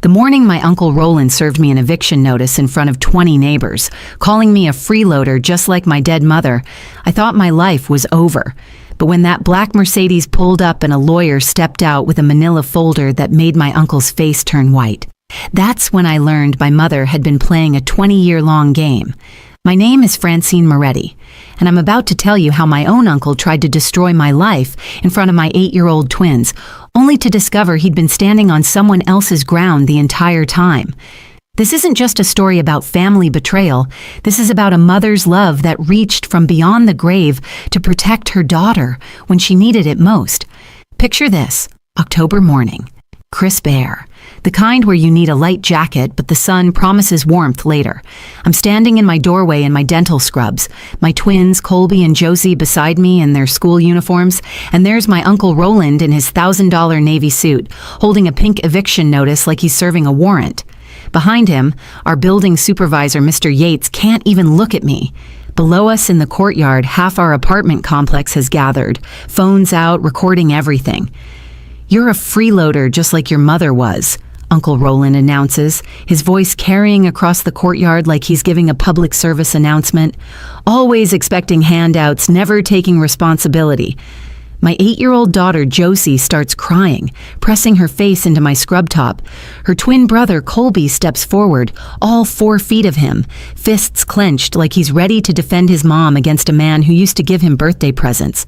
The morning my Uncle Roland served me an eviction notice in front of 20 neighbors, calling me a freeloader just like my dead mother, I thought my life was over. But when that black Mercedes pulled up and a lawyer stepped out with a manila folder that made my uncle's face turn white, that's when I learned my mother had been playing a 20-year-long game. My name is Francine Moretti, and I'm about to tell you how my own uncle tried to destroy my life in front of my 8-year-old twins, only to discover he'd been standing on someone else's ground the entire time. This isn't just a story about family betrayal. This is about a mother's love that reached from beyond the grave to protect her daughter when she needed it most. Picture this: October morning, crisp air, the kind where you need a light jacket but the sun promises warmth later. I'm standing in my doorway in my dental scrubs, my twins Colby and Josie beside me in their school uniforms, and there's my Uncle Roland in his $1,000 Navy suit, holding a pink eviction notice like he's serving a warrant. Behind him, our building supervisor, Mr. Yates, can't even look at me. Below us in the courtyard, half our apartment complex has gathered, phones out, recording everything. "You're a freeloader just like your mother was," Uncle Roland announces, his voice carrying across the courtyard like he's giving a public service announcement. Always expecting handouts, never taking responsibility. My 8-year-old daughter Josie starts crying, pressing her face into my scrub top. Her twin brother Colby steps forward, all 4 feet of him, fists clenched like he's ready to defend his mom against a man who used to give him birthday presents.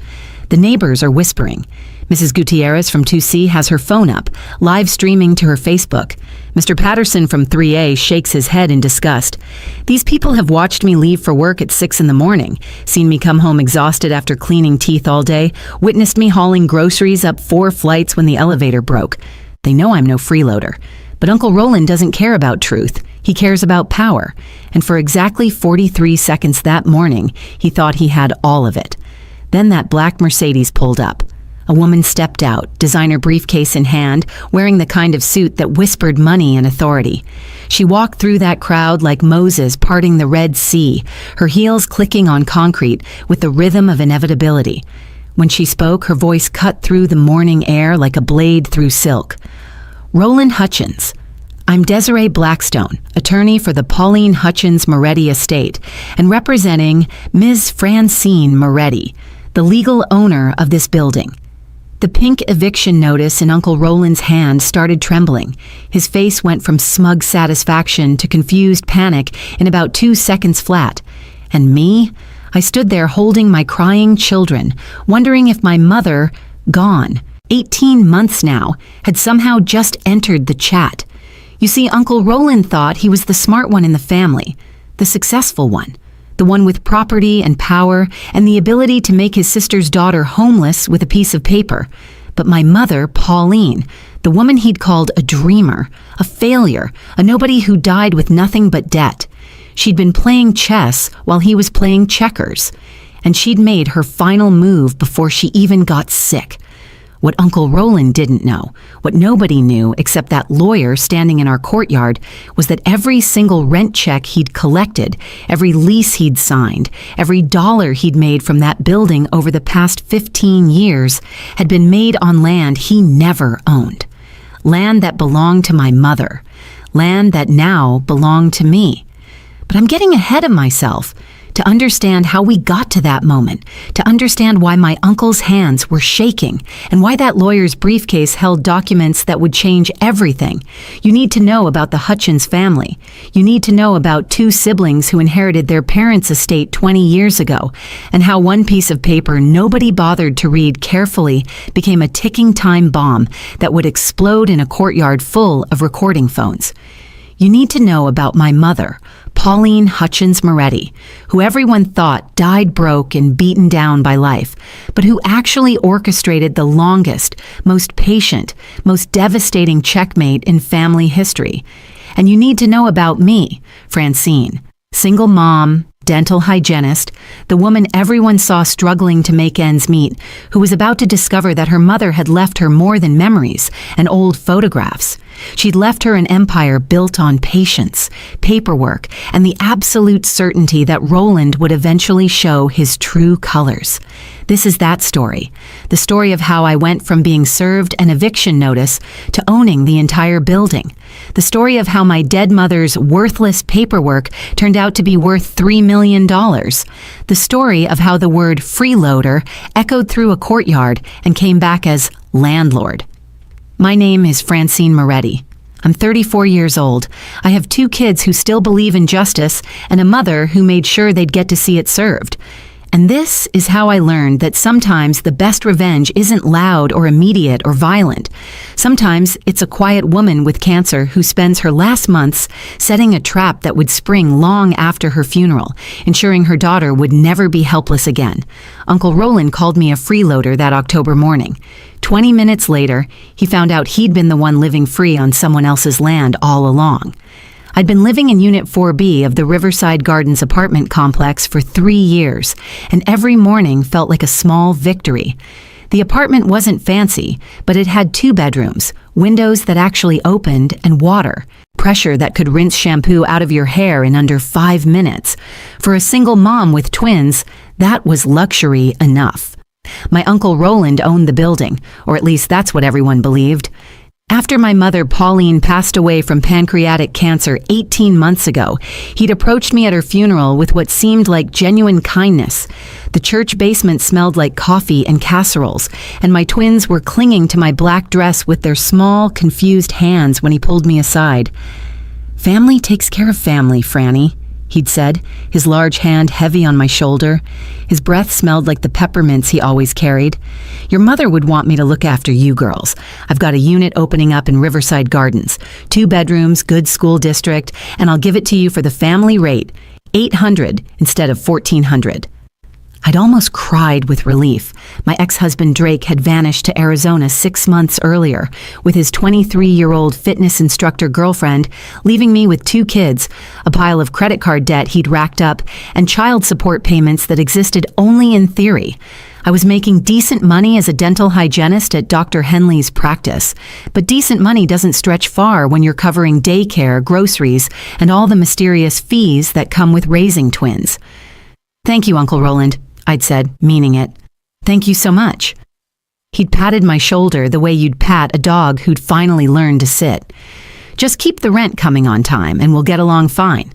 The neighbors are whispering. Mrs. Gutierrez from 2C has her phone up, live streaming to her Facebook. Mr. Patterson from 3A shakes his head in disgust. These people have watched me leave for work at 6 in the morning, seen me come home exhausted after cleaning teeth all day, witnessed me hauling groceries up 4 flights when the elevator broke. They know I'm no freeloader. But Uncle Roland doesn't care about truth. He cares about power. And for exactly 43 seconds that morning, he thought he had all of it. Then that black Mercedes pulled up. A woman stepped out, designer briefcase in hand, wearing the kind of suit that whispered money and authority. She walked through that crowd like Moses parting the Red Sea, her heels clicking on concrete with the rhythm of inevitability. When she spoke, her voice cut through the morning air like a blade through silk. "Roland Hutchins. I'm Desiree Blackstone, attorney for the Pauline Hutchins Moretti estate, and representing Ms. Francine Moretti, the legal owner of this building." The pink eviction notice in Uncle Roland's hand started trembling. His face went from smug satisfaction to confused panic in about 2 seconds flat. And me? I stood there holding my crying children, wondering if my mother, gone, 18 months now, had somehow just entered the chat. You see, Uncle Roland thought he was the smart one in the family, the successful one. The one with property and power and the ability to make his sister's daughter homeless with a piece of paper. But my mother, Pauline, the woman he'd called a dreamer, a failure, a nobody who died with nothing but debt. She'd been playing chess while he was playing checkers. And she'd made her final move before she even got sick. What Uncle Roland didn't know, what nobody knew except that lawyer standing in our courtyard, was that every single rent check he'd collected, every lease he'd signed, every dollar he'd made from that building over the past 15 years had been made on land he never owned. Land that belonged to my mother. Land that now belonged to me. But I'm getting ahead of myself. To understand how we got to that moment, to understand why my uncle's hands were shaking, and why that lawyer's briefcase held documents that would change everything, you need to know about the Hutchins family. You need to know about 2 siblings who inherited their parents' estate 20 years ago, and how one piece of paper nobody bothered to read carefully became a ticking time bomb that would explode in a courtyard full of recording phones. You need to know about my mother, Pauline Hutchins Moretti, who everyone thought died broke and beaten down by life, but who actually orchestrated the longest, most patient, most devastating checkmate in family history. And you need to know about me, Francine, single mom, dental hygienist, the woman everyone saw struggling to make ends meet, who was about to discover that her mother had left her more than memories and old photographs. She'd left her an empire built on patience, paperwork, and the absolute certainty that Roland would eventually show his true colors. This is that story, the story of how I went from being served an eviction notice to owning the entire building, The story of how my dead mother's worthless paperwork turned out to be worth $3 million. The story of how the word freeloader echoed through a courtyard and came back as landlord. My name is Francine Moretti. I'm 34 years old. I have 2 kids who still believe in justice and a mother who made sure they'd get to see it served. And this is how I learned that sometimes the best revenge isn't loud or immediate or violent. Sometimes it's a quiet woman with cancer who spends her last months setting a trap that would spring long after her funeral, ensuring her daughter would never be helpless again. Uncle Roland called me a freeloader that October morning. 20 minutes later, he found out he'd been the one living free on someone else's land all along. I'd been living in Unit 4B of the Riverside Gardens apartment complex for 3 years, and every morning felt like a small victory. The apartment wasn't fancy, but it had 2 bedrooms, windows that actually opened, and water, pressure that could rinse shampoo out of your hair in under 5 minutes. For a single mom with twins, that was luxury enough. My Uncle Roland owned the building, or at least that's what everyone believed. After my mother, Pauline, passed away from pancreatic cancer 18 months ago, he'd approached me at her funeral with what seemed like genuine kindness. The church basement smelled like coffee and casseroles, and my twins were clinging to my black dress with their small, confused hands when he pulled me aside. "Family takes care of family, Franny," he'd said, his large hand heavy on my shoulder. His breath smelled like the peppermints he always carried. "Your mother would want me to look after you girls. I've got a unit opening up in Riverside Gardens. 2 bedrooms, good school district, and I'll give it to you for the family rate, $800 instead of $1,400. I'd almost cried with relief. My ex-husband Drake had vanished to Arizona 6 months earlier with his 23-year-old fitness instructor girlfriend, leaving me with 2 kids, a pile of credit card debt he'd racked up, and child support payments that existed only in theory. I was making decent money as a dental hygienist at Dr. Henley's practice, but decent money doesn't stretch far when you're covering daycare, groceries, and all the mysterious fees that come with raising twins. "Thank you, Uncle Roland," I'd said, meaning it. "Thank you so much." He'd patted my shoulder the way you'd pat a dog who'd finally learned to sit. "Just keep the rent coming on time and we'll get along fine."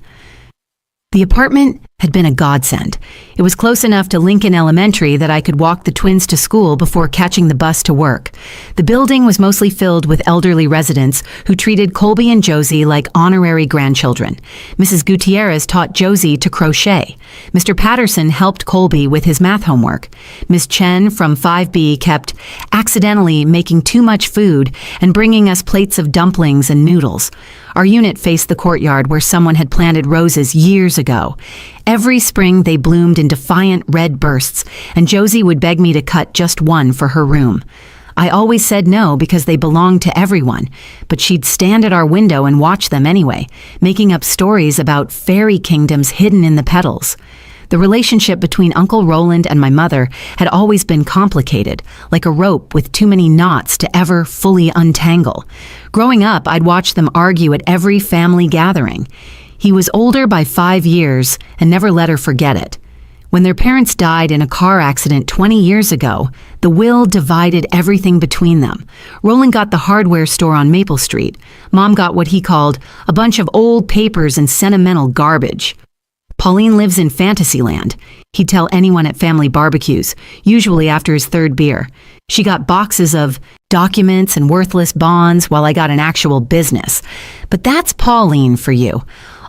The apartment had been a godsend. It was close enough to Lincoln Elementary that I could walk the twins to school before catching the bus to work. The building was mostly filled with elderly residents who treated Colby and Josie like honorary grandchildren. Mrs. Gutierrez taught Josie to crochet. Mr. Patterson helped Colby with his math homework. Miss Chen from 5B kept accidentally making too much food and bringing us plates of dumplings and noodles. Our unit faced the courtyard where someone had planted roses years ago. Every spring they bloomed in defiant red bursts, and Josie would beg me to cut just one for her room. I always said no because they belonged to everyone, but she'd stand at our window and watch them anyway, making up stories about fairy kingdoms hidden in the petals. The relationship between Uncle Roland and my mother had always been complicated, like a rope with too many knots to ever fully untangle. Growing up, I'd watch them argue at every family gathering. He was older by 5 years and never let her forget it. When their parents died in a car accident 20 years ago, the will divided everything between them. Roland got the hardware store on Maple Street. Mom got what he called a bunch of old papers and sentimental garbage. Pauline lives in Fantasyland, he'd tell anyone at family barbecues, usually after his 3rd beer. She got boxes of documents and worthless bonds while I got an actual business. But that's Pauline for you.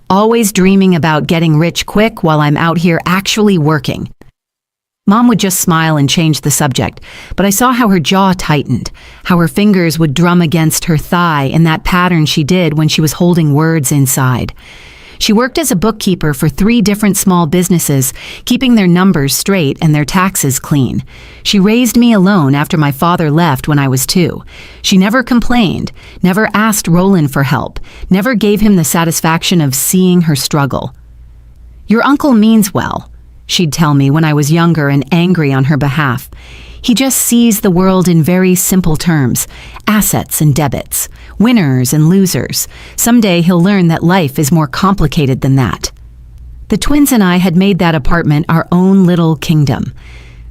Always dreaming about getting rich quick while I'm out here actually working. Mom would just smile and change the subject, but I saw how her jaw tightened, how her fingers would drum against her thigh in that pattern she did when she was holding words inside. She worked as a bookkeeper for 3 different small businesses, keeping their numbers straight and their taxes clean. She raised me alone after my father left when I was 2. She never complained, never asked Roland for help, never gave him the satisfaction of seeing her struggle. "Your uncle means well," she'd tell me when I was younger and angry on her behalf. "He just sees the world in very simple terms, assets and debits, winners and losers. Someday he'll learn that life is more complicated than that." The twins and I had made that apartment our own little kingdom.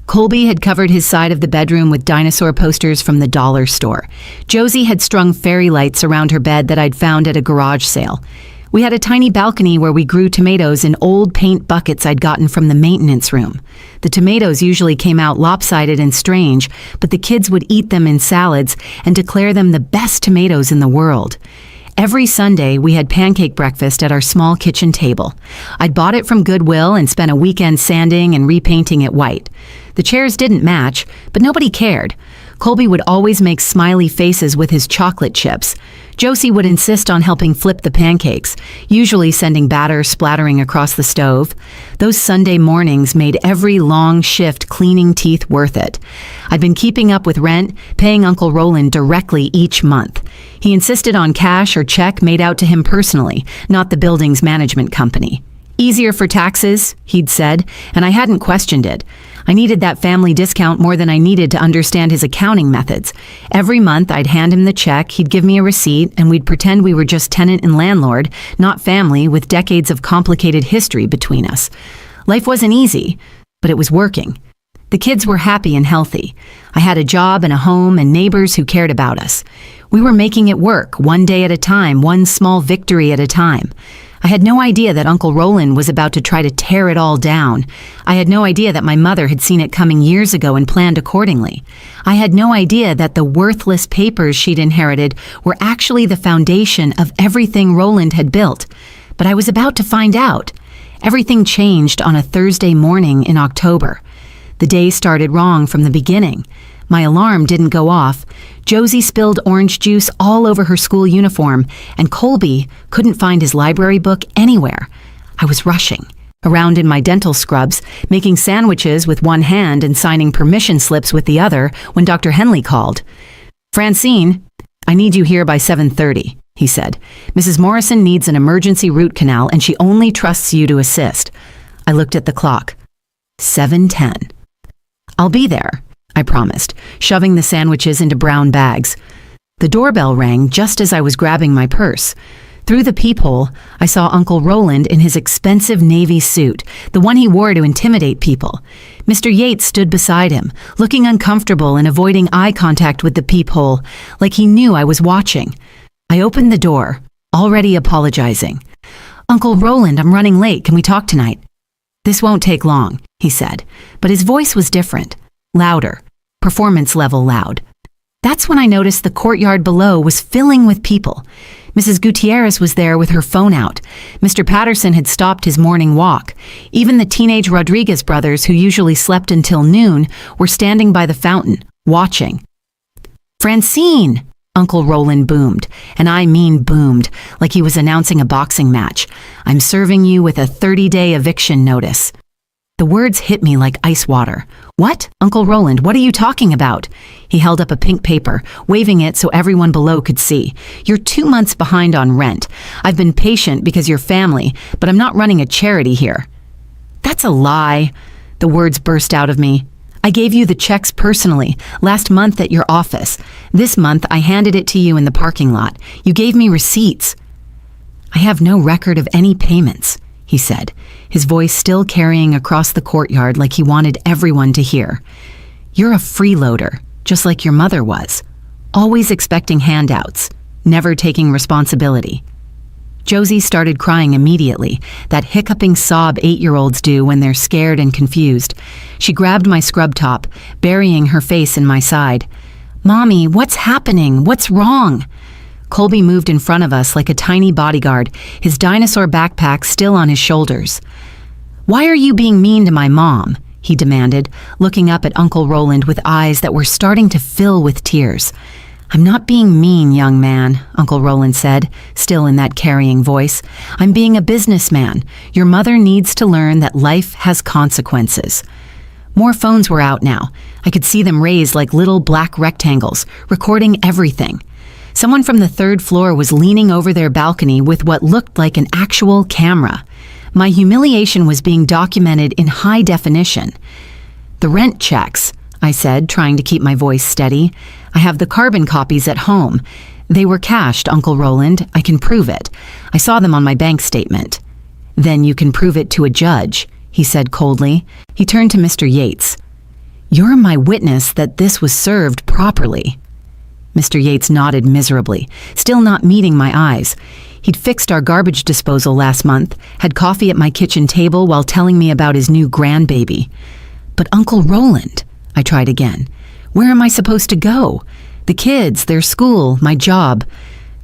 Colby had covered his side of the bedroom with dinosaur posters from the dollar store. Josie had strung fairy lights around her bed that I'd found at a garage sale. We had a tiny balcony where we grew tomatoes in old paint buckets I'd gotten from the maintenance room. The tomatoes usually came out lopsided and strange, but the kids would eat them in salads and declare them the best tomatoes in the world. Every Sunday, we had pancake breakfast at our small kitchen table. I'd bought it from Goodwill and spent a weekend sanding and repainting it white. The chairs didn't match, but nobody cared. Colby would always make smiley faces with his chocolate chips. Josie would insist on helping flip the pancakes, usually sending batter splattering across the stove. Those Sunday mornings made every long shift cleaning teeth worth it. I'd been keeping up with rent, paying Uncle Roland directly each month. He insisted on cash or check made out to him personally, not the building's management company. Easier for taxes, he'd said, and I hadn't questioned it. I needed that family discount more than I needed to understand his accounting methods. Every month, I'd hand him the check, he'd give me a receipt, and we'd pretend we were just tenant and landlord, not family with decades of complicated history between us. Life wasn't easy, but it was working. The kids were happy and healthy. I had a job and a home and neighbors who cared about us. We were making it work, one day at a time, one small victory at a time. I had no idea that Uncle Roland was about to try to tear it all down. I had no idea that my mother had seen it coming years ago and planned accordingly. I had no idea that the worthless papers she'd inherited were actually the foundation of everything Roland had built. But I was about to find out. Everything changed on a Thursday morning in October. The day started wrong from the beginning. My alarm didn't go off. Josie spilled orange juice all over her school uniform, and Colby couldn't find his library book anywhere. I was rushing, around in my dental scrubs, making sandwiches with one hand and signing permission slips with the other when Dr. Henley called. "Francine, I need you here by 7:30, he said. "Mrs. Morrison needs an emergency root canal and she only trusts you to assist." I looked at the clock. 7:10. "I'll be there," I promised, shoving the sandwiches into brown bags. The doorbell rang just as I was grabbing my purse. Through the peephole, I saw Uncle Roland in his expensive navy suit, the one he wore to intimidate people. Mr. Yates stood beside him, looking uncomfortable and avoiding eye contact with the peephole, like he knew I was watching. I opened the door, already apologizing. "Uncle Roland, I'm running late. Can we talk tonight?" "This won't take long," he said, but his voice was different, louder. Performance level loud. That's when I noticed the courtyard below was filling with people. Mrs. Gutierrez was there with her phone out. Mr. Patterson had stopped his morning walk. Even the teenage Rodriguez brothers, who usually slept until noon, were standing by the fountain, watching. "Francine!" Uncle Roland boomed, and I mean boomed, like he was announcing a boxing match. "I'm serving you with a 30-day eviction notice." The words hit me like ice water. "What? Uncle Roland, what are you talking about?" He held up a pink paper, waving it so everyone below could see. "You're 2 months behind on rent. I've been patient because you're family, but I'm not running a charity here." "That's a lie." The words burst out of me. "I gave you the checks personally, last month at your office. This month I handed it to you in the parking lot. You gave me receipts." "I have no record of any payments," he said, his voice still carrying across the courtyard like he wanted everyone to hear. "You're a freeloader, just like your mother was, always expecting handouts, never taking responsibility." Josie started crying immediately, that hiccuping sob 8-year-olds do when they're scared and confused. She grabbed my scrub top, burying her face in my side. "Mommy, what's happening? What's wrong?" Colby moved in front of us like a tiny bodyguard, his dinosaur backpack still on his shoulders. "Why are you being mean to my mom?" he demanded, looking up at Uncle Roland with eyes that were starting to fill with tears. "I'm not being mean, young man," Uncle Roland said, still in that carrying voice. "I'm being a businessman. Your mother needs to learn that life has consequences." More phones were out now. I could see them raised like little black rectangles, recording everything. Someone from the 3rd floor was leaning over their balcony with what looked like an actual camera. My humiliation was being documented in high definition. "The rent checks," I said, trying to keep my voice steady. "I have the carbon copies at home. They were cashed, Uncle Roland. I can prove it. I saw them on my bank statement." "Then you can prove it to a judge," he said coldly. He turned to Mr. Yates. You're my witness that this was served properly. Mr. Yates nodded miserably, still not meeting my eyes. He'd fixed our garbage disposal last month, had coffee at my kitchen table while telling me about his new grandbaby. But Uncle Roland, I tried again. Where am I supposed to go? The kids, their school, my job.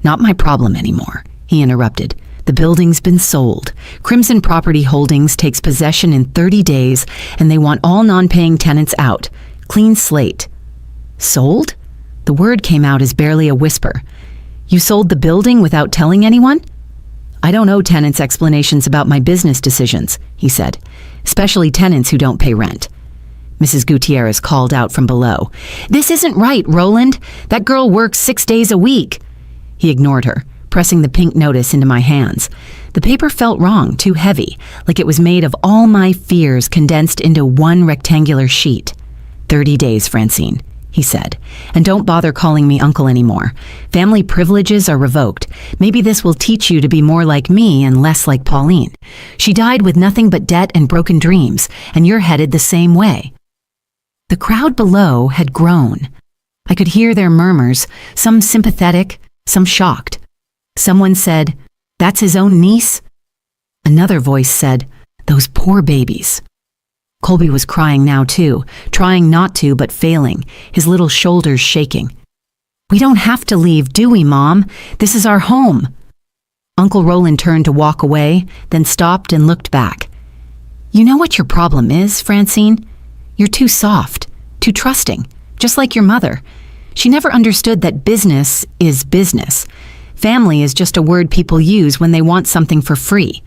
Not my problem anymore, he interrupted. The building's been sold. Crimson Property Holdings takes possession in 30 days, and they want all non-paying tenants out. Clean slate. Sold? The word came out as barely a whisper. You sold the building without telling anyone? I don't owe tenants explanations about my business decisions, he said, especially tenants who don't pay rent. Mrs. Gutierrez called out from below. This isn't right, Roland. That girl works 6 days a week. He ignored her, pressing the pink notice into my hands. The paper felt wrong, too heavy, like it was made of all my fears condensed into one rectangular sheet. 30 days, Francine, he said, and don't bother calling me uncle anymore. Family privileges are revoked. Maybe this will teach you to be more like me and less like Pauline. She died with nothing but debt and broken dreams, and you're headed the same way. The crowd below had grown. I could hear their murmurs, some sympathetic, some shocked. Someone said, "That's his own niece?" Another voice said, "Those poor babies." Colby was crying now too, trying not to but failing, his little shoulders shaking. "We don't have to leave, do we, Mom? This is our home." Uncle Roland turned to walk away, then stopped and looked back. "You know what your problem is, Francine? You're too soft, too trusting, just like your mother. She never understood that business is business. Family is just a word people use when they want something for free."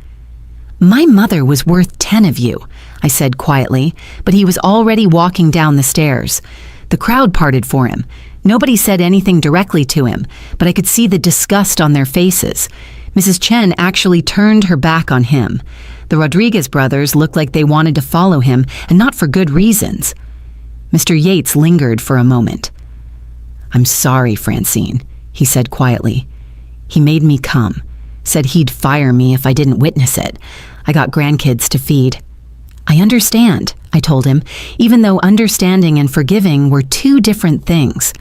"My mother was worth 10 of you," I said quietly, but he was already walking down the stairs. The crowd parted for him. Nobody said anything directly to him, but I could see the disgust on their faces. Mrs. Chen actually turned her back on him. The Rodriguez brothers looked like they wanted to follow him, and not for good reasons. Mr. Yates lingered for a moment. "I'm sorry, Francine," he said quietly. "He made me come. Said he'd fire me if I didn't witness it. I got grandkids to feed." "I understand," I told him, even though understanding and forgiving were two different things.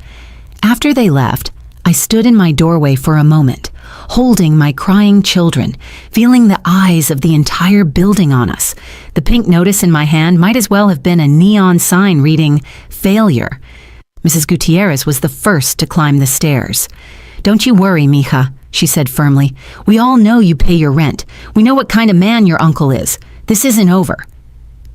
After they left, I stood in my doorway for a moment, holding my crying children, feeling the eyes of the entire building on us. The pink notice in my hand might as well have been a neon sign reading, "Failure." Mrs. Gutierrez was the first to climb the stairs. "Don't you worry, mija," she said firmly. "We all know you pay your rent. We know what kind of man your uncle is. This isn't over."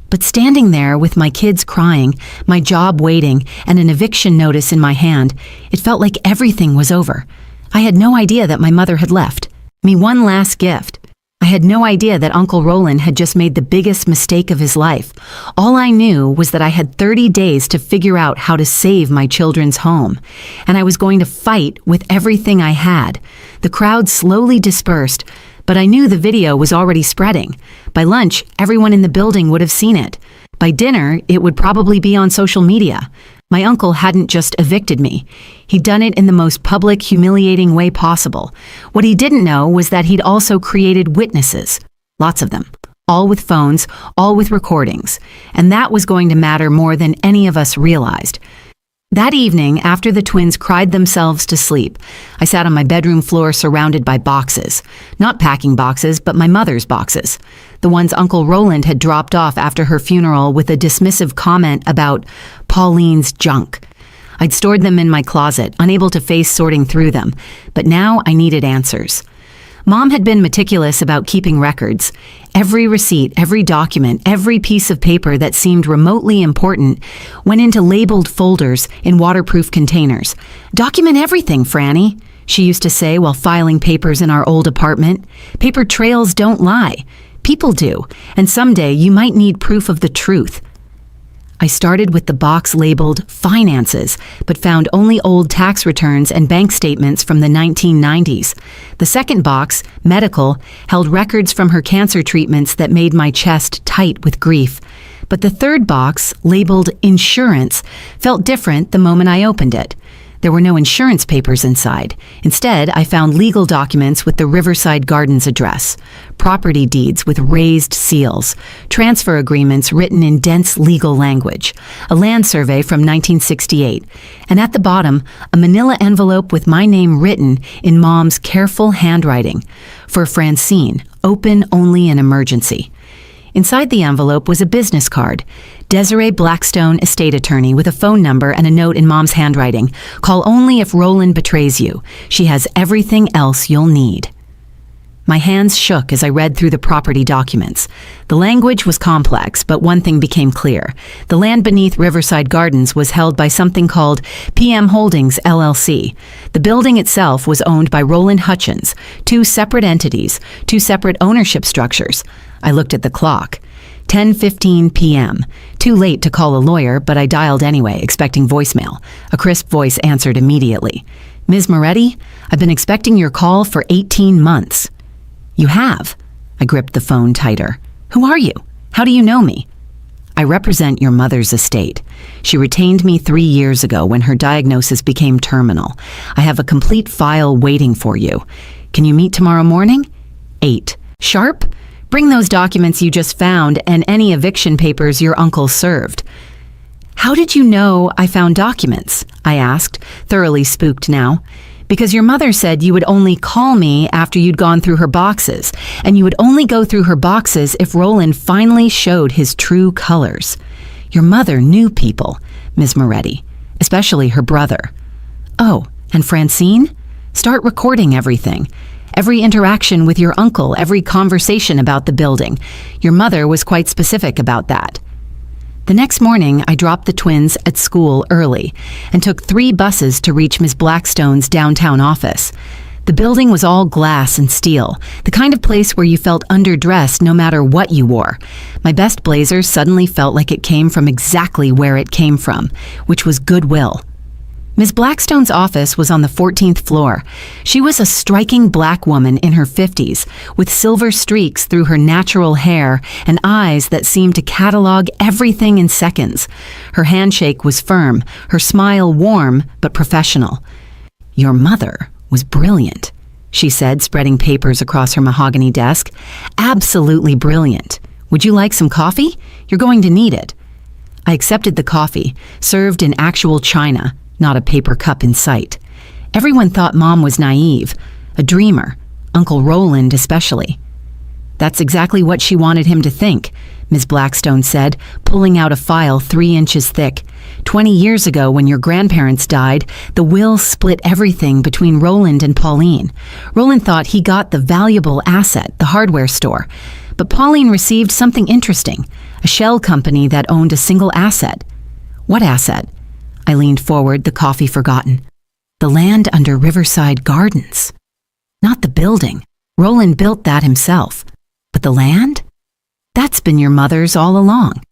But standing there with my kids crying, my job waiting, and an eviction notice in my hand, it felt like everything was over. I had no idea that my mother had left. Me one last gift. I had no idea that Uncle Roland had just made the biggest mistake of his life. All I knew was that I had 30 days to figure out how to save my children's home, and I was going to fight with everything I had. The crowd slowly dispersed, but I knew the video was already spreading. By lunch, everyone in the building would have seen it. By dinner, it would probably be on social media. My uncle hadn't just evicted me. He'd done it in the most public, humiliating way possible. What he didn't know was that he'd also created witnesses. Lots of them. All with phones, all with recordings. And that was going to matter more than any of us realized. That evening, after the twins cried themselves to sleep, I sat on my bedroom floor surrounded by boxes. Not packing boxes, but my mother's boxes. The ones Uncle Roland had dropped off after her funeral with a dismissive comment about Pauline's junk. I'd stored them in my closet, unable to face sorting through them, but now I needed answers. Mom had been meticulous about keeping records. Every receipt, every document, every piece of paper that seemed remotely important went into labeled folders in waterproof containers. "Document everything, Franny," she used to say while filing papers in our old apartment. "Paper trails don't lie. People do, and someday you might need proof of the truth." I started with the box labeled Finances, but found only old tax returns and bank statements from the 1990s. The second box, Medical, held records from her cancer treatments that made my chest tight with grief. But the third box, labeled Insurance, felt different the moment I opened it. There were no insurance papers inside. Instead, I found legal documents with the Riverside Gardens address, property deeds with raised seals, transfer agreements written in dense legal language, a land survey from 1968, and at the bottom, a manila envelope with my name written in Mom's careful handwriting. For Francine, open only in emergency. Inside the envelope was a business card. Desiree Blackstone, estate attorney, with a phone number and a note in Mom's handwriting. Call only if Roland betrays you. She has everything else you'll need. My hands shook as I read through the property documents. The language was complex, but one thing became clear. The land beneath Riverside Gardens was held by something called PM Holdings, LLC. The building itself was owned by Roland Hutchins, two separate entities, two separate ownership structures. I looked at the clock. 10:15 p.m. Too late to call a lawyer, but I dialed anyway, expecting voicemail. A crisp voice answered immediately. Ms. Moretti, I've been expecting your call for 18 months. You have? I gripped the phone tighter. Who are you? How do you know me? I represent your mother's estate. She retained me 3 years ago when her diagnosis became terminal. I have a complete file waiting for you. Can you meet tomorrow morning? 8. Sharp? Bring those documents you just found and any eviction papers your uncle served. How did you know I found documents? I asked, thoroughly spooked now. Because your mother said you would only call me after you'd gone through her boxes, and you would only go through her boxes if Roland finally showed his true colors. Your mother knew people, Ms. Moretti, especially her brother. Oh, and Francine? Start recording everything. Every interaction with your uncle, every conversation about the building. Your mother was quite specific about that. The next morning, I dropped the twins at school early and took 3 buses to reach Ms. Blackstone's downtown office. The building was all glass and steel, the kind of place where you felt underdressed no matter what you wore. My best blazer suddenly felt like it came from exactly where it came from, which was goodwill. Ms. Blackstone's office was on the 14th floor. She was a striking black woman in her 50s, with silver streaks through her natural hair and eyes that seemed to catalog everything in seconds. Her handshake was firm, her smile warm but professional. Your mother was brilliant, she said, spreading papers across her mahogany desk. Absolutely brilliant. Would you like some coffee? You're going to need it. I accepted the coffee, served in actual china, not a paper cup in sight. Everyone thought Mom was naive, a dreamer, Uncle Roland especially. That's exactly what she wanted him to think, Ms. Blackstone said, pulling out a file 3 inches thick. 20 years ago, when your grandparents died, the will split everything between Roland and Pauline. Roland thought he got the valuable asset, the hardware store. But Pauline received something interesting, a shell company that owned a single asset. What asset? I leaned forward, the coffee forgotten. The land under Riverside Gardens. Not the building. Roland built that himself. But the land? That's been your mother's all along.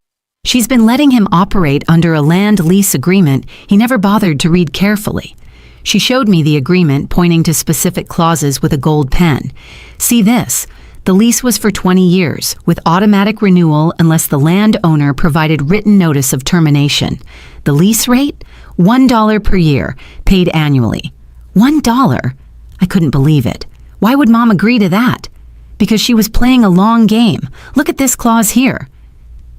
She's been letting him operate under a land lease agreement he never bothered to read carefully. She showed me the agreement, pointing to specific clauses with a gold pen. See this. The lease was for 20 years, with automatic renewal unless the landowner provided written notice of termination. The lease rate? $1 per year, paid annually. $1? I couldn't believe it. Why would Mom agree to that? Because she was playing a long game. Look at this clause here.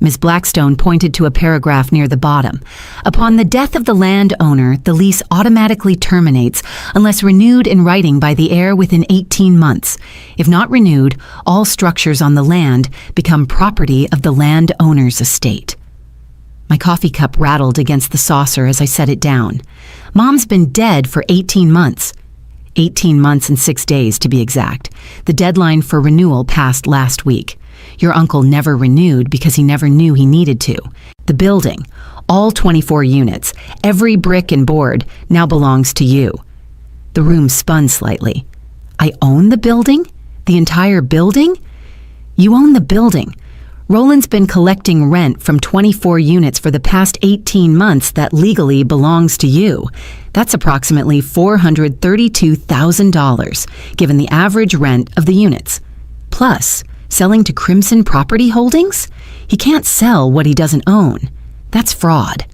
Ms. Blackstone pointed to a paragraph near the bottom. Upon the death of the landowner, the lease automatically terminates unless renewed in writing by the heir within 18 months. If not renewed, all structures on the land become property of the landowner's estate. My coffee cup rattled against the saucer as I set it down. Mom's been dead for 18 months. 18 months and 6 days, to be exact. The deadline for renewal passed last week. Your uncle never renewed because he never knew he needed to. The building, all 24 units, every brick and board, now belongs to you. The room spun slightly. I own the building? The entire building? You own the building. Roland's been collecting rent from 24 units for the past 18 months that legally belongs to you. That's approximately $432,000, given the average rent of the units. Plus, selling to Crimson Property Holdings? He can't sell what he doesn't own. That's fraud.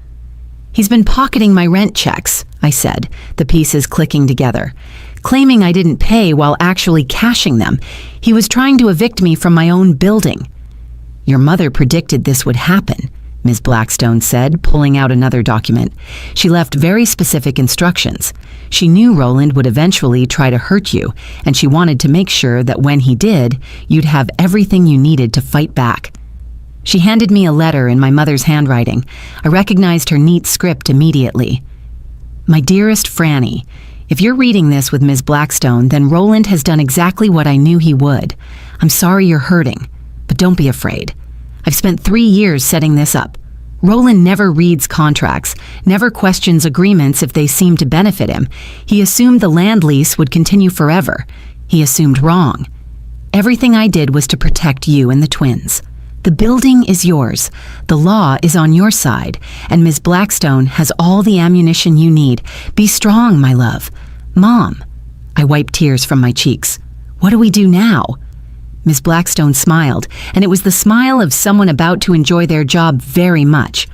He's been pocketing my rent checks, I said, the pieces clicking together. Claiming I didn't pay while actually cashing them. He was trying to evict me from my own building. Your mother predicted this would happen, Ms. Blackstone said, pulling out another document. She left very specific instructions. She knew Roland would eventually try to hurt you, and she wanted to make sure that when he did, you'd have everything you needed to fight back. She handed me a letter in my mother's handwriting. I recognized her neat script immediately. My dearest Franny, if you're reading this with Ms. Blackstone, then Roland has done exactly what I knew he would. I'm sorry you're hurting, but don't be afraid. I've spent 3 years setting this up. Roland never reads contracts, never questions agreements if they seem to benefit him. He assumed the land lease would continue forever. He assumed wrong. Everything I did was to protect you and the twins. The building is yours. The law is on your side, and Ms. Blackstone has all the ammunition you need. Be strong, my love. Mom. I wiped tears from my cheeks. What do we do now? Ms. Blackstone smiled, and it was the smile of someone about to enjoy their job very much.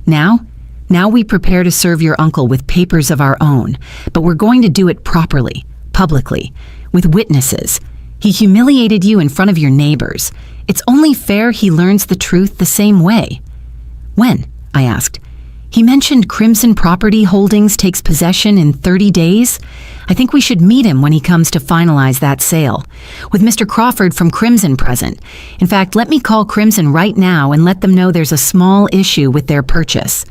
Now we prepare to serve your uncle with papers of our own, but we're going to do it properly, publicly, with witnesses. He humiliated you in front of your neighbors. It's only fair he learns the truth the same way. When? I asked. He mentioned Crimson Property Holdings takes possession in 30 days. I think we should meet him when he comes to finalize that sale, with Mr. Crawford from Crimson present. In fact, let me call Crimson right now and let them know there's a small issue with their purchase.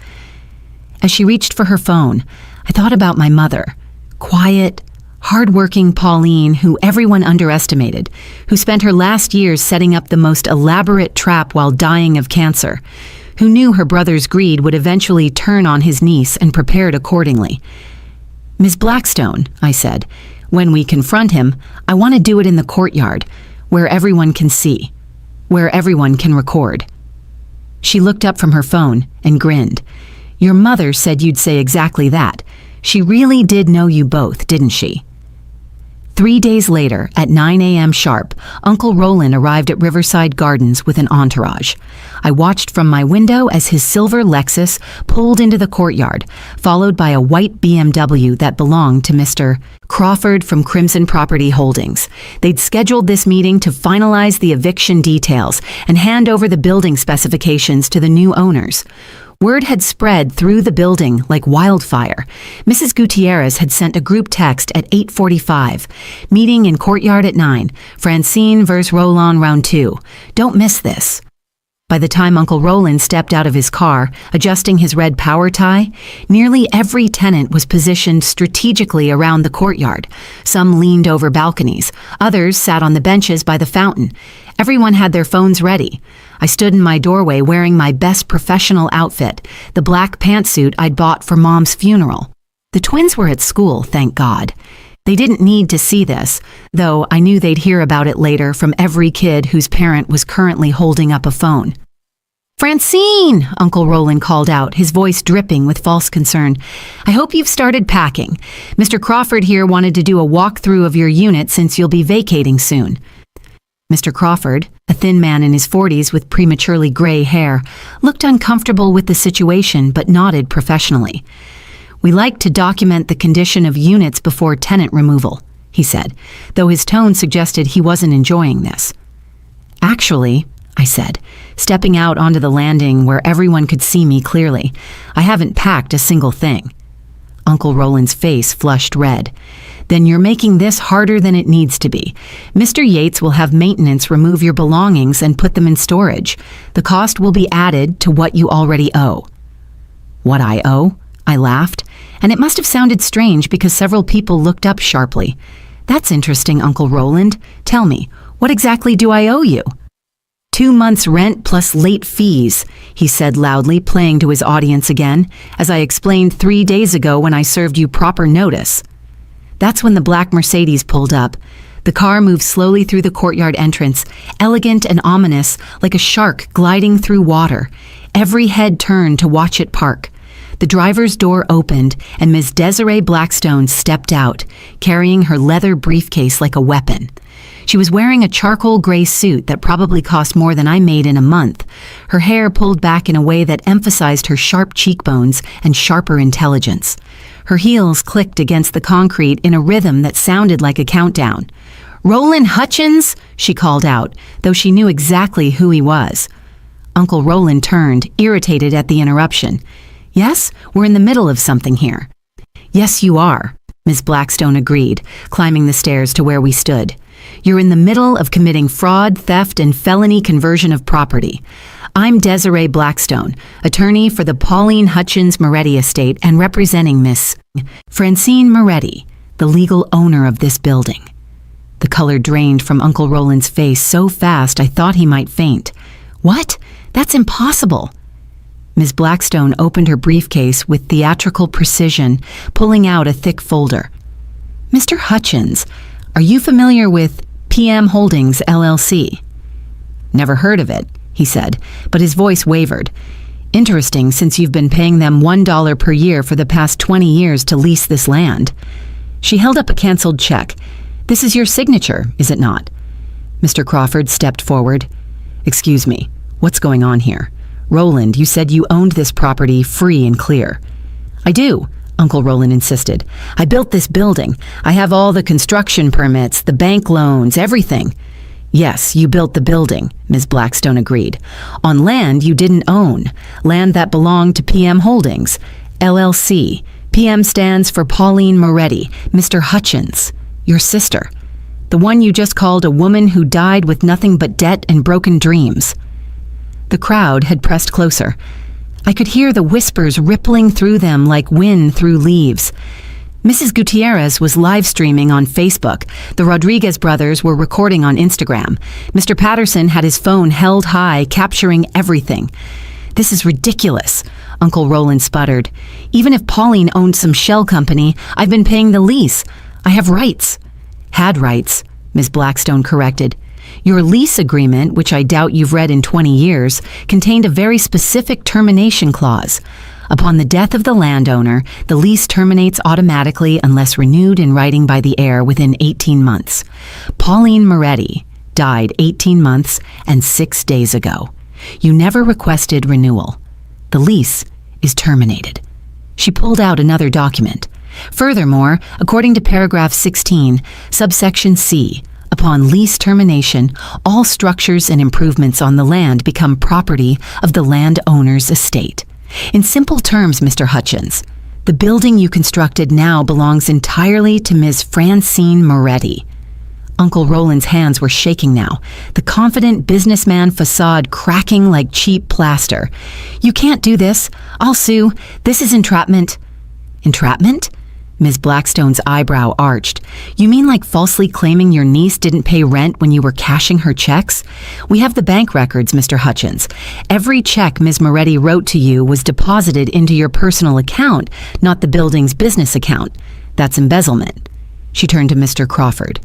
As she reached for her phone, I thought about my mother. Quiet, hard-working Pauline, who everyone underestimated, who spent her last years setting up the most elaborate trap while dying of cancer, who knew her brother's greed would eventually turn on his niece and prepared accordingly. Ms. Blackstone, I said, when we confront him, I want to do it in the courtyard, where everyone can see, where everyone can record. She looked up from her phone and grinned. Your mother said you'd say exactly that. She really did know you both, didn't she? 3 days later, at 9 a.m. sharp, Uncle Roland arrived at Riverside Gardens with an entourage. I watched from my window as his silver Lexus pulled into the courtyard, followed by a white BMW that belonged to Mr. Crawford from Crimson Property Holdings. They'd scheduled this meeting to finalize the eviction details and hand over the building specifications to the new owners. Word had spread through the building like wildfire. Mrs. Gutierrez had sent a group text at 8:45. Meeting in courtyard at 9. Francine vs. Roland round 2. Don't miss this. By the time Uncle Roland stepped out of his car, adjusting his red power tie, nearly every tenant was positioned strategically around the courtyard. Some leaned over balconies. Others sat on the benches by the fountain. Everyone had their phones ready. I stood in my doorway wearing my best professional outfit, the black pantsuit I'd bought for Mom's funeral. The twins were at school, thank God. They didn't need to see this, though I knew they'd hear about it later from every kid whose parent was currently holding up a phone. Francine, Uncle Roland called out, his voice dripping with false concern. I hope you've started packing. Mr. Crawford here wanted to do a walkthrough of your unit since you'll be vacating soon. Mr. Crawford, a thin man in his 40s with prematurely gray hair, looked uncomfortable with the situation but nodded professionally. We like to document the condition of units before tenant removal, he said, though his tone suggested he wasn't enjoying this. Actually, I said, stepping out onto the landing where everyone could see me clearly, I haven't packed a single thing. Uncle Roland's face flushed red. Then you're making this harder than it needs to be. Mr. Yates will have maintenance remove your belongings and put them in storage. The cost will be added to what you already owe. What I owe? I laughed, and it must have sounded strange because several people looked up sharply. That's interesting, Uncle Roland. Tell me, what exactly do I owe you? 2 months' rent plus late fees, he said loudly, playing to his audience again, as I explained 3 days ago when I served you proper notice. That's when the black Mercedes pulled up. The car moved slowly through the courtyard entrance, elegant and ominous, like a shark gliding through water. Every head turned to watch it park. The driver's door opened, and Ms. Desiree Blackstone stepped out, carrying her leather briefcase like a weapon. She was wearing a charcoal gray suit that probably cost more than I made in a month, her hair pulled back in a way that emphasized her sharp cheekbones and sharper intelligence. Her heels clicked against the concrete in a rhythm that sounded like a countdown. "Roland Hutchins?" she called out, though she knew exactly who he was. Uncle Roland turned, irritated at the interruption. "Yes, we're in the middle of something here." "Yes, you are," Ms. Blackstone agreed, climbing the stairs to where we stood. "You're in the middle of committing fraud, theft, and felony conversion of property. I'm Desiree Blackstone, attorney for the Pauline Hutchins Moretti estate and representing Miss Francine Moretti, the legal owner of this building." The color drained from Uncle Roland's face so fast I thought he might faint. "What? That's impossible." Ms. Blackstone opened her briefcase with theatrical precision, pulling out a thick folder. "Mr. Hutchins, are you familiar with PM Holdings, LLC?" "Never heard of it," he said, but his voice wavered. "Interesting, since you've been paying them $1 per year for the past 20 years to lease this land." She held up a canceled check. "This is your signature, is it not?" Mr. Crawford stepped forward. "Excuse me, what's going on here? Roland, you said you owned this property free and clear." "I do," Uncle Roland insisted. "I built this building. I have all the construction permits, the bank loans, everything." "Yes, you built the building," Ms. Blackstone agreed, "on land you didn't own, land that belonged to PM Holdings, LLC. PM stands for Pauline Moretti, Mr. Hutchins, your sister, the one you just called a woman who died with nothing but debt and broken dreams." The crowd had pressed closer. I could hear the whispers rippling through them like wind through leaves. Mrs. Gutierrez was live streaming on Facebook. The Rodriguez brothers were recording on Instagram. Mr. Patterson had his phone held high, capturing everything. "This is ridiculous," Uncle Roland sputtered. "Even if Pauline owned some shell company, I've been paying the lease. I have rights." "Had rights," Ms. Blackstone corrected. "Your lease agreement, which I doubt you've read in 20 years, contained a very specific termination clause. Upon the death of the landowner, the lease terminates automatically unless renewed in writing by the heir within 18 months. Pauline Moretti died 18 months and 6 days ago. You never requested renewal. The lease is terminated." She pulled out another document. "Furthermore, according to paragraph 16, subsection C, upon lease termination, all structures and improvements on the land become property of the landowner's estate. In simple terms, Mr. Hutchins, the building you constructed now belongs entirely to Ms. Francine Moretti." Uncle Roland's hands were shaking now, the confident businessman facade cracking like cheap plaster. "You can't do this. I'll sue. This is entrapment." "Entrapment?" Ms. Blackstone's eyebrow arched. "You mean like falsely claiming your niece didn't pay rent when you were cashing her checks? We have the bank records, Mr. Hutchins. Every check Ms. Moretti wrote to you was deposited into your personal account, not the building's business account. That's embezzlement." She turned to Mr. Crawford.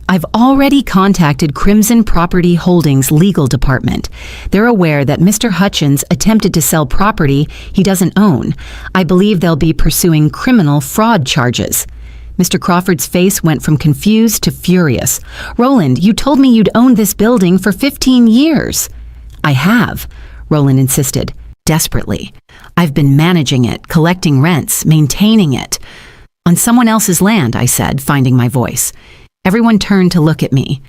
"I've already contacted Crimson Property Holdings legal department. They're aware that Mr. Hutchins attempted to sell property he doesn't own. I believe they'll be pursuing criminal fraud charges." Mr. Crawford's face went from confused to furious. "Roland, you told me you'd owned this building for 15 years. "I have," Roland insisted, desperately. "I've been managing it, collecting rents, maintaining it." "On someone else's land," I said, finding my voice. Everyone turned to look at me.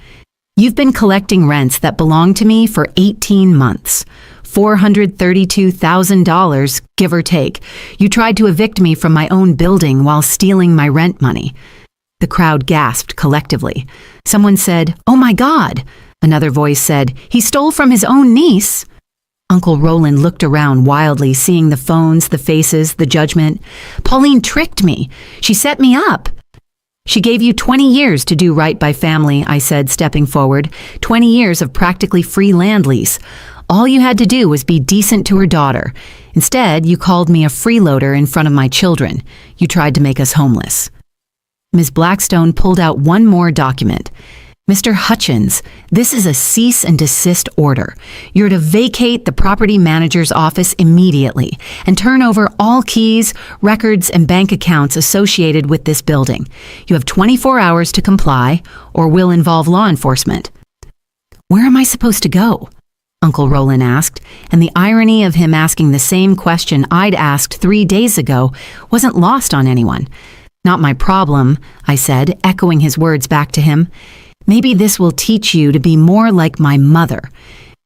"You've been collecting rents that belong to me for 18 months. $432,000, give or take. You tried to evict me from my own building while stealing my rent money." The crowd gasped collectively. Someone said, "Oh my God!" Another voice said, "He stole from his own niece." Uncle Roland looked around wildly, seeing the phones, the faces, the judgment. "Pauline tricked me. She set me up." "She gave you 20 years to do right by family," I said, stepping forward. 20 years of practically free land lease. All you had to do was be decent to her daughter. Instead, you called me a freeloader in front of my children. You tried to make us homeless." Ms. Blackstone pulled out one more document. Mr. Hutchins, this is a cease and desist order. You're to vacate the property manager's office immediately and turn over all keys, records, and bank accounts associated with this building. You have 24 hours to comply or will involve law enforcement. Where am I supposed to go? Uncle Roland asked, and the irony of him asking the same question I'd asked 3 days ago wasn't lost on anyone. Not my problem, I said, echoing his words back to him. Maybe this will teach you to be more like my mother.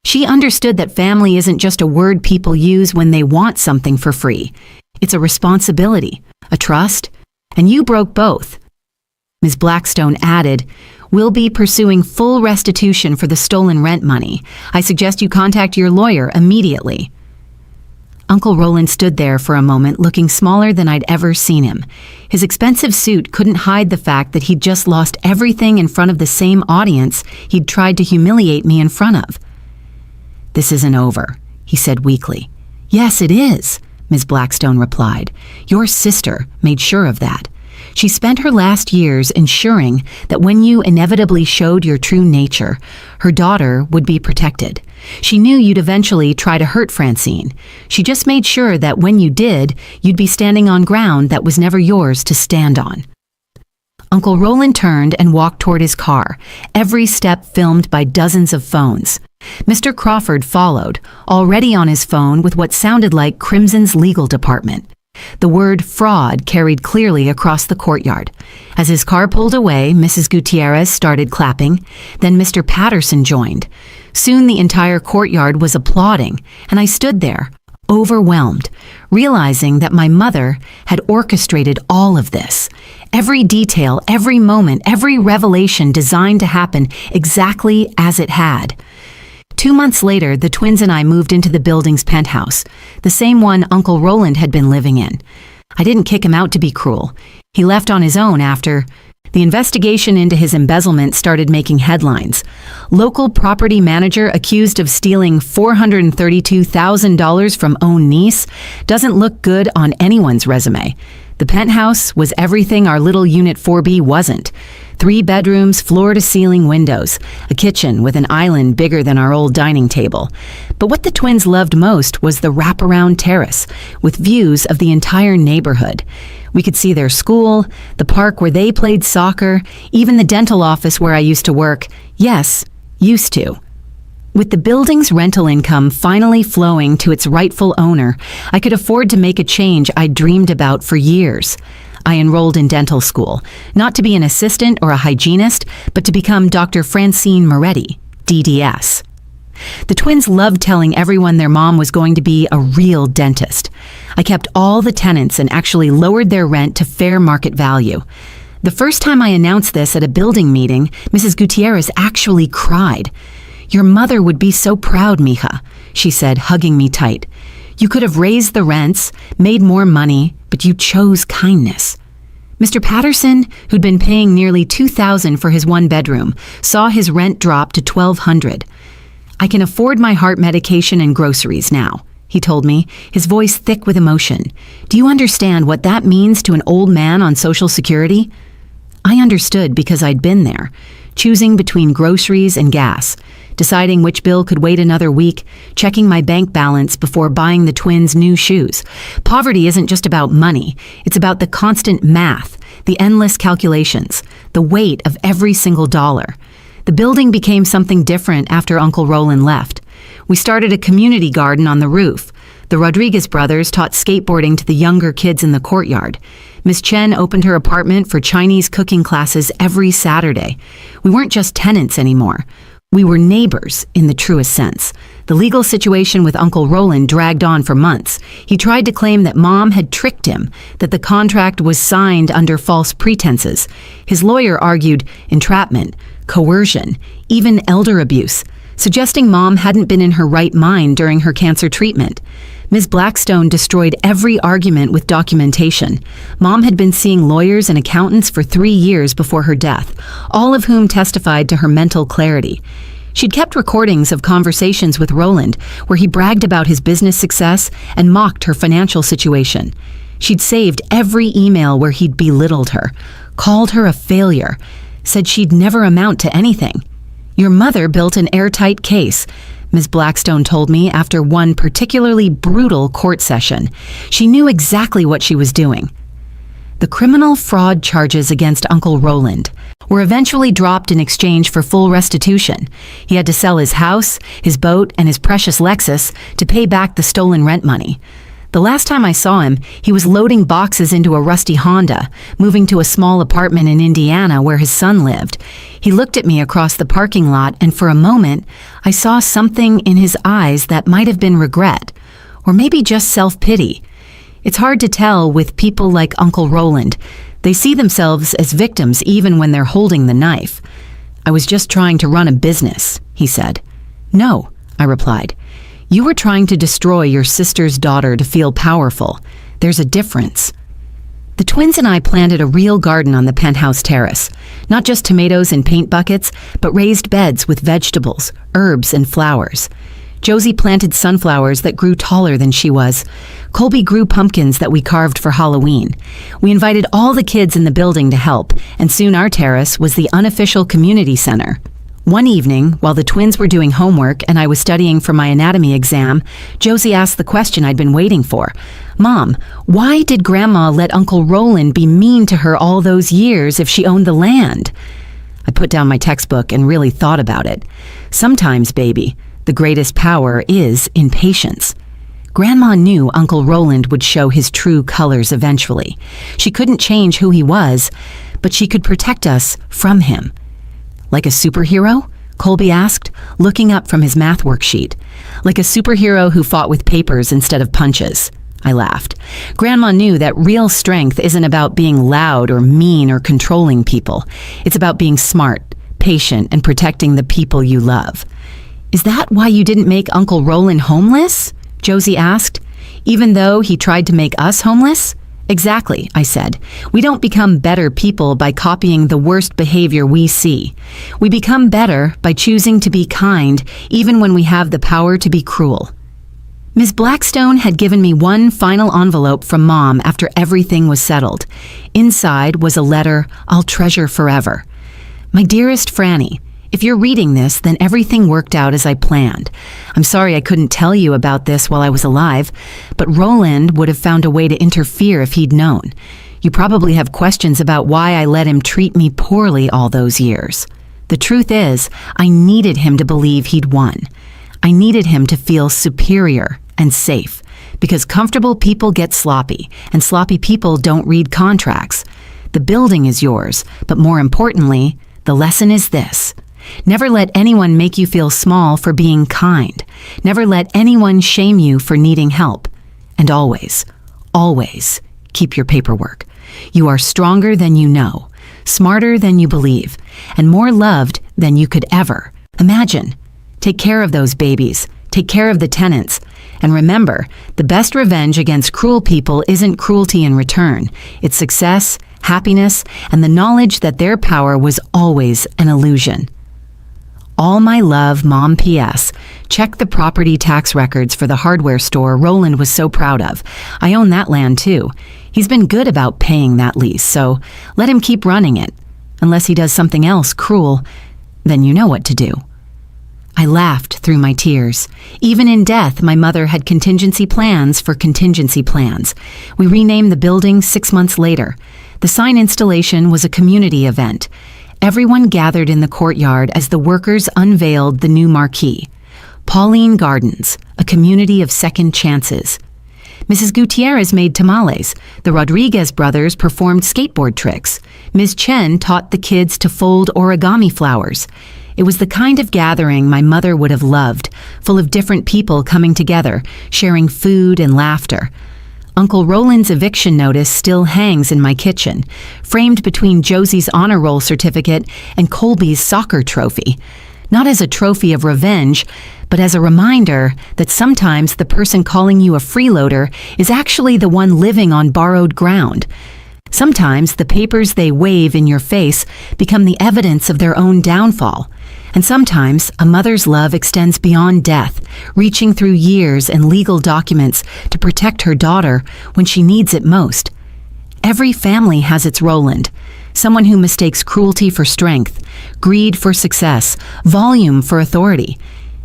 She understood that family isn't just a word people use when they want something for free. It's a responsibility, a trust, and you broke both. Ms. Blackstone added, "We'll be pursuing full restitution for the stolen rent money. I suggest you contact your lawyer immediately." Uncle Roland stood there for a moment, looking smaller than I'd ever seen him. His expensive suit couldn't hide the fact that he'd just lost everything in front of the same audience he'd tried to humiliate me in front of. "This isn't over," he said weakly. "Yes, it is," Ms. Blackstone replied. "Your sister made sure of that. She spent her last years ensuring that when you inevitably showed your true nature, her daughter would be protected. She knew you'd eventually try to hurt Francine. She just made sure that when you did, you'd be standing on ground that was never yours to stand on." Uncle Roland turned and walked toward his car, every step filmed by dozens of phones. Mr. Crawford followed, already on his phone with what sounded like Crimson's legal department. The word fraud carried clearly across the courtyard. As his car pulled away, Mrs. Gutierrez started clapping. Then Mr. Patterson joined. Soon the entire courtyard was applauding, and I stood there, overwhelmed, realizing that my mother had orchestrated all of this. Every detail, every moment, every revelation designed to happen exactly as it had. 2 months later, the twins and I moved into the building's penthouse, the same one Uncle Roland had been living in. I didn't kick him out to be cruel. He left on his own after the investigation into his embezzlement started making headlines. Local property manager accused of stealing $432,000 from own niece doesn't look good on anyone's resume. The penthouse was everything our little Unit 4B wasn't. 3 bedrooms, floor-to-ceiling windows, a kitchen with an island bigger than our old dining table. But what the twins loved most was the wraparound terrace, with views of the entire neighborhood. We could see their school, the park where they played soccer, even the dental office where I used to work. Yes, used to. With the building's rental income finally flowing to its rightful owner, I could afford to make a change I'd dreamed about for years. I enrolled in dental school, not to be an assistant or a hygienist, but to become Dr. Francine Moretti, DDS. The twins loved telling everyone their mom was going to be a real dentist. I kept all the tenants and actually lowered their rent to fair market value. The first time I announced this at a building meeting, Mrs. Gutierrez actually cried. "Your mother would be so proud, mija," she said, hugging me tight. "You could have raised the rents, made more money, but you chose kindness." Mr. Patterson, who'd been paying nearly $2,000 for his 1-bedroom, saw his rent drop to $1,200. "I can afford my heart medication and groceries now," he told me, his voice thick with emotion. "Do you understand what that means to an old man on Social Security?" I understood because I'd been there, choosing between groceries and gas, deciding which bill could wait another week, checking my bank balance before buying the twins new shoes. Poverty isn't just about money. It's about the constant math, the endless calculations, the weight of every single dollar. The building became something different after Uncle Roland left. We started a community garden on the roof. The Rodriguez brothers taught skateboarding to the younger kids in the courtyard. Miss Chen opened her apartment for Chinese cooking classes every Saturday. We weren't just tenants anymore. We were neighbors in the truest sense. The legal situation with Uncle Roland dragged on for months. He tried to claim that Mom had tricked him, that the contract was signed under false pretenses. His lawyer argued entrapment, coercion, even elder abuse, suggesting Mom hadn't been in her right mind during her cancer treatment. Ms. Blackstone destroyed every argument with documentation. Mom had been seeing lawyers and accountants for 3 years before her death, all of whom testified to her mental clarity. She'd kept recordings of conversations with Roland, where he bragged about his business success and mocked her financial situation. She'd saved every email where he'd belittled her, called her a failure. said she'd never amount to anything. Your mother built an airtight case, Ms. Blackstone told me after one particularly brutal court session. She knew exactly what she was doing. The criminal fraud charges against Uncle Roland were eventually dropped in exchange for full restitution. He had to sell his house, his boat, and his precious Lexus to pay back the stolen rent money. The last time I saw him, he was loading boxes into a rusty Honda, moving to a small apartment in Indiana where his son lived. He looked at me across the parking lot, and for a moment, I saw something in his eyes that might have been regret, or maybe just self-pity. It's hard to tell with people like Uncle Roland. They see themselves as victims even when they're holding the knife. I was just trying to run a business, he said. No, I replied. You were trying to destroy your sister's daughter to feel powerful. There's a difference. The twins and I planted a real garden on the penthouse terrace. Not just tomatoes in paint buckets, but raised beds with vegetables, herbs, and flowers. Josie planted sunflowers that grew taller than she was. Colby grew pumpkins that we carved for Halloween. We invited all the kids in the building to help, and soon our terrace was the unofficial community center. One evening, while the twins were doing homework and I was studying for my anatomy exam, Josie asked the question I'd been waiting for. Mom, why did Grandma let Uncle Roland be mean to her all those years if she owned the land? I put down my textbook and really thought about it. Sometimes, baby, the greatest power is in patience. Grandma knew Uncle Roland would show his true colors eventually. She couldn't change who he was, but she could protect us from him. Like a superhero? Colby asked, looking up from his math worksheet. Like a superhero who fought with papers instead of punches. I laughed. Grandma knew that real strength isn't about being loud or mean or controlling people. It's about being smart, patient, and protecting the people you love. Is that why you didn't make Uncle Roland homeless? Josie asked. Even though he tried to make us homeless? Exactly, I said. We don't become better people by copying the worst behavior we see. We become better by choosing to be kind, even when we have the power to be cruel. Ms. Blackstone had given me one final envelope from Mom after everything was settled. Inside was a letter I'll treasure forever. My dearest Franny, if you're reading this, then everything worked out as I planned. I'm sorry I couldn't tell you about this while I was alive, but Roland would have found a way to interfere if he'd known. You probably have questions about why I let him treat me poorly all those years. The truth is, I needed him to believe he'd won. I needed him to feel superior and safe, because comfortable people get sloppy, and sloppy people don't read contracts. The building is yours, but more importantly, the lesson is this. Never let anyone make you feel small for being kind. Never let anyone shame you for needing help. And always, always keep your paperwork. You are stronger than you know, smarter than you believe, and more loved than you could ever imagine. Take care of those babies. Take care of the tenants. And remember, the best revenge against cruel people isn't cruelty in return. It's success, happiness, and the knowledge that their power was always an illusion. All my love, Mom. P.S. Check the property tax records for the hardware store Roland was so proud of. I own that land too. He's been good about paying that lease, so let him keep running it. Unless he does something else cruel, then you know what to do. I laughed through my tears. Even in death, my mother had contingency plans for contingency plans. We renamed the building 6 months later. The sign installation was a community event. Everyone gathered in the courtyard as the workers unveiled the new marquee. Pauline Gardens, a community of second chances. Mrs. Gutierrez made tamales. The Rodriguez brothers performed skateboard tricks. Ms. Chen taught the kids to fold origami flowers. It was the kind of gathering my mother would have loved, full of different people coming together, sharing food and laughter. Uncle Roland's eviction notice still hangs in my kitchen, framed between Josie's honor roll certificate and Colby's soccer trophy. Not as a trophy of revenge, but as a reminder that sometimes the person calling you a freeloader is actually the one living on borrowed ground. Sometimes the papers they wave in your face become the evidence of their own downfall. And sometimes a mother's love extends beyond death, reaching through years and legal documents to protect her daughter when she needs it most. Every family has its Roland. someone who mistakes cruelty for strength, greed for success, volume for authority.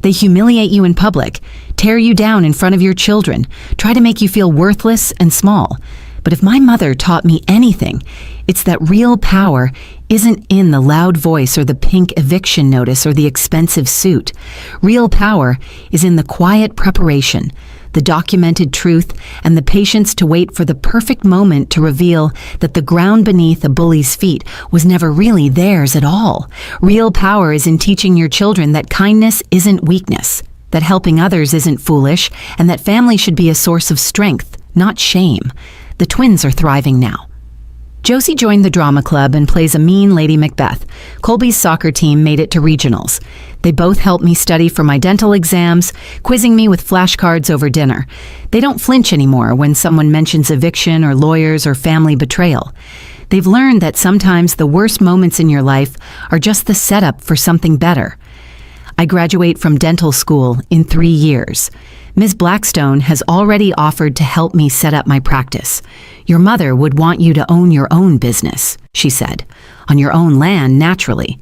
They humiliate you in public, tear you down in front of your children, try to make you feel worthless and small. But if my mother taught me anything, it's that real power isn't in the loud voice or the pink eviction notice or the expensive suit. Real power is in the quiet preparation, the documented truth, and the patience to wait for the perfect moment to reveal that the ground beneath a bully's feet was never really theirs at all. Real power is in teaching your children that kindness isn't weakness, that helping others isn't foolish, and that family should be a source of strength, not shame. The twins are thriving now. Josie joined the drama club and plays a mean Lady Macbeth. Colby's soccer team made it to regionals. They both helped me study for my dental exams, quizzing me with flashcards over dinner. They don't flinch anymore when someone mentions eviction or lawyers or family betrayal. They've learned that sometimes the worst moments in your life are just the setup for something better. I graduate from dental school in 3 years. Ms. Blackstone has already offered to help me set up my practice. Your mother would want you to own your own business, she said. On your own land, naturally.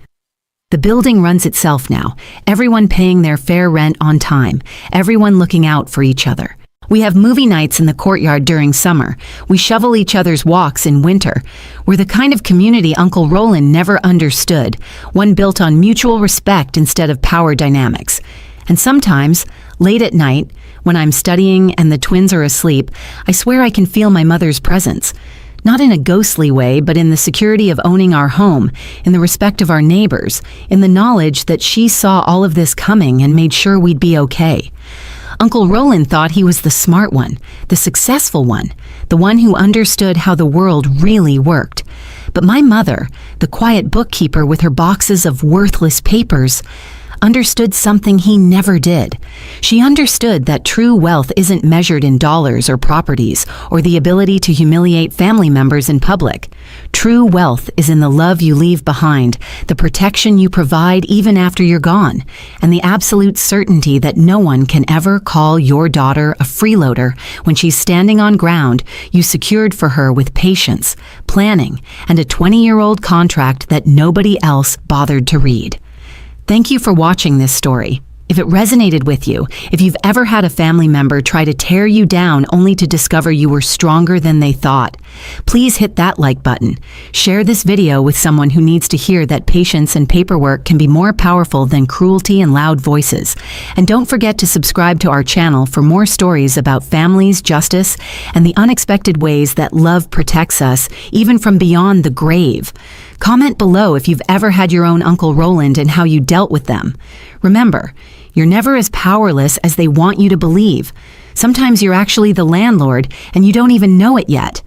The building runs itself now, everyone paying their fair rent on time, everyone looking out for each other. We have movie nights in the courtyard during summer. We shovel each other's walks in winter. We're the kind of community Uncle Roland never understood, one built on mutual respect instead of power dynamics. And sometimes, late at night, when I'm studying and the twins are asleep, I swear I can feel my mother's presence. Not in a ghostly way, but in the security of owning our home, in the respect of our neighbors, in the knowledge that she saw all of this coming and made sure we'd be okay. Uncle Roland thought he was the smart one, the successful one, the one who understood how the world really worked. But my mother, the quiet bookkeeper with her boxes of worthless papers, understood something he never did. She understood that true wealth isn't measured in dollars or properties or the ability to humiliate family members in public. True wealth is in the love you leave behind, the protection you provide even after you're gone, and the absolute certainty that no one can ever call your daughter a freeloader when she's standing on ground you secured for her with patience, planning, and a 20-year-old contract that nobody else bothered to read. Thank you for watching this story. If it resonated with you, if you've ever had a family member try to tear you down only to discover you were stronger than they thought, please hit that like button. Share this video with someone who needs to hear that patience and paperwork can be more powerful than cruelty and loud voices. And don't forget to subscribe to our channel for more stories about families, justice, and the unexpected ways that love protects us, even from beyond the grave. Comment below if you've ever had your own Uncle Roland and how you dealt with them. Remember, you're never as powerless as they want you to believe. Sometimes you're actually the landlord and you don't even know it yet.